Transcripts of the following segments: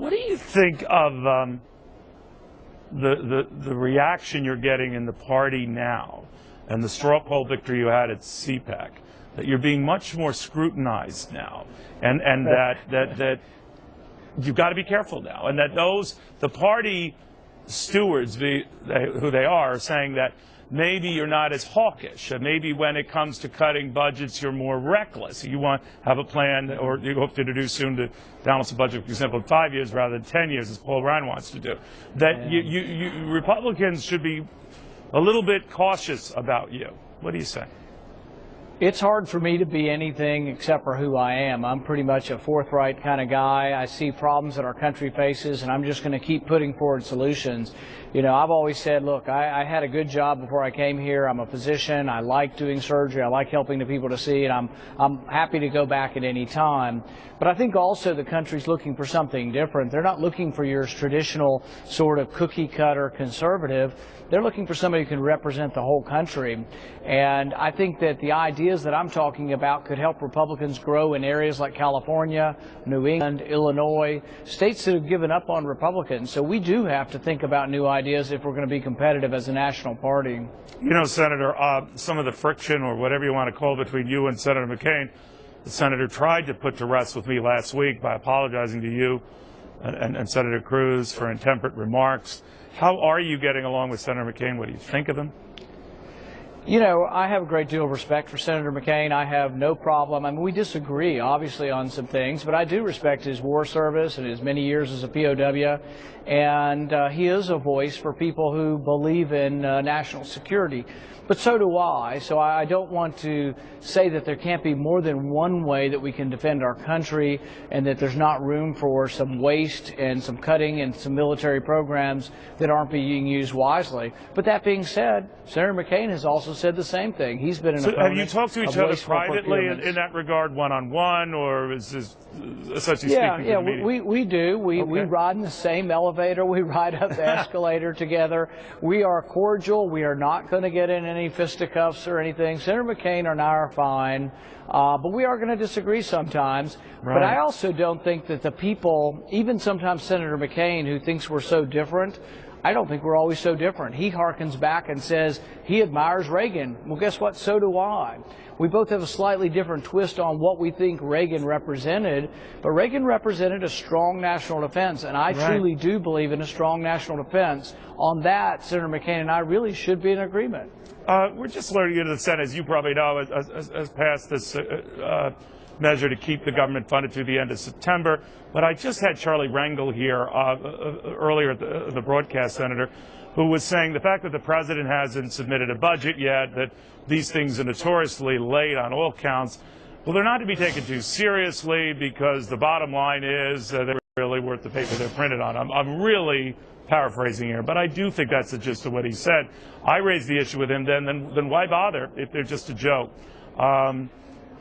What do you think of the reaction you're getting in the party now and the straw poll victory you had at CPAC, that you're being much more scrutinized now, and that you've got to be careful now, and that the party stewards, who they are saying that maybe you're not as hawkish, and maybe when it comes to cutting budgets, you're more reckless. You want to have a plan, or you hope to introduce soon, to balance the budget, for example, in 5 years rather than 10 years, as Paul Ryan wants to do. That you Republicans should be a little bit cautious about you. What do you say? It's hard for me to be anything except for who I am. I'm pretty much a forthright kind of guy. I see problems that our country faces, and I'm just going to keep putting forward solutions. You know, I've always said, look, I had a good job before I came here. I'm a physician. I like doing surgery. I like helping the people to see, and I'm happy to go back at any time. But I think also the country's looking for something different. They're not looking for your traditional sort of cookie-cutter conservative. They're looking for somebody who can represent the whole country. And I think that the ideas that I'm talking about could help Republicans grow in areas like California, New England, Illinois, states that have given up on Republicans. So we do have to think about new ideas if we're going to be competitive as a national party. You know, Senator, some of the friction, or whatever you want to call it, between you and Senator McCain, the senator tried to put to rest with me last week by apologizing to you and Senator Cruz for intemperate remarks. How are you getting along with Senator McCain? What do you think of him? You know, I have a great deal of respect for Senator McCain. I have no problem. I mean, we disagree, obviously, on some things, but I do respect his war service and his many years as a P.O.W. And he is a voice for people who believe in national security. But so do I. So I don't want to say that there can't be more than one way that we can defend our country, and that there's not room for some waste and some cutting and some military programs that aren't being used wisely. But that being said, Senator McCain has also said the same thing. He's been an opponent. Have you talked to each other privately in that regard, one-on-one, or is this essentially speaking to the media? We do. We ride in the same elevator. We ride up the escalator together. We are cordial. We are not going to get in any fisticuffs or anything. Senator McCain and I are fine, but we are going to disagree sometimes. Right. But I also don't think that the people, even sometimes Senator McCain, who thinks we're so different, I don't think we're always so different. He harkens back and says he admires Reagan. Well, guess what? So do I. We both have a slightly different twist on what we think Reagan represented, but Reagan represented a strong national defense, and I truly do believe in a strong national defense. On that, Senator McCain and I really should be in agreement. We're just learning into the Senate, as you probably know, has passed this measure to keep the government funded through the end of September. But I just had Charlie Rangel here earlier at the broadcast, Senator, who was saying the fact that the president hasn't submitted a budget yet, that these things are notoriously late on all counts, well, they're not to be taken too seriously, because the bottom line is they're really worth the paper they're printed on. I'm really paraphrasing here, but I do think that's the gist of what he said. I raised the issue with him then why bother if they're just a joke?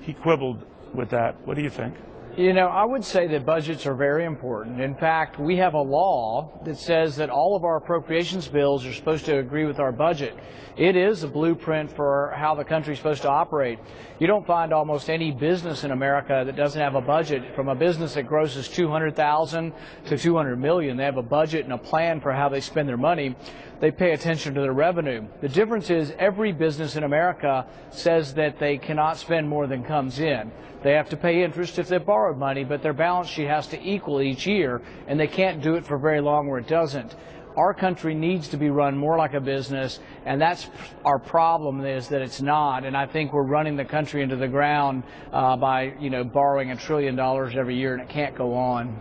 He quibbled with that. What do you think? You know, I would say that budgets are very important. In fact, we have a law that says that all of our appropriations bills are supposed to agree with our budget. It is a blueprint for how the country is supposed to operate. You don't find almost any business in America that doesn't have a budget. From a business that grosses $200,000 to $200 million, they have a budget and a plan for how they spend their money. They pay attention to their revenue. The difference is every business in America says that they cannot spend more than comes in. They have to pay interest if they borrowed money, but their balance sheet has to equal each year, and they can't do it for very long where it doesn't. Our country needs to be run more like a business, and that's our problem, is that it's not. And I think we're running the country into the ground by, borrowing $1 trillion every year, and it can't go on.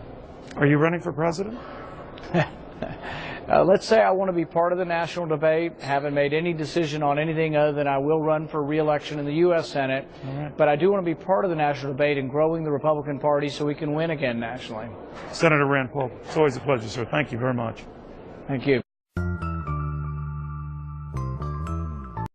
Are you running for president? Let's say I want to be part of the national debate. Haven't made any decision on anything other than I will run for re-election in the U.S. Senate. Right. But I do want to be part of the national debate and growing the Republican Party so we can win again nationally. Senator Rand Paul, it's always a pleasure, sir. Thank you very much. Thank you.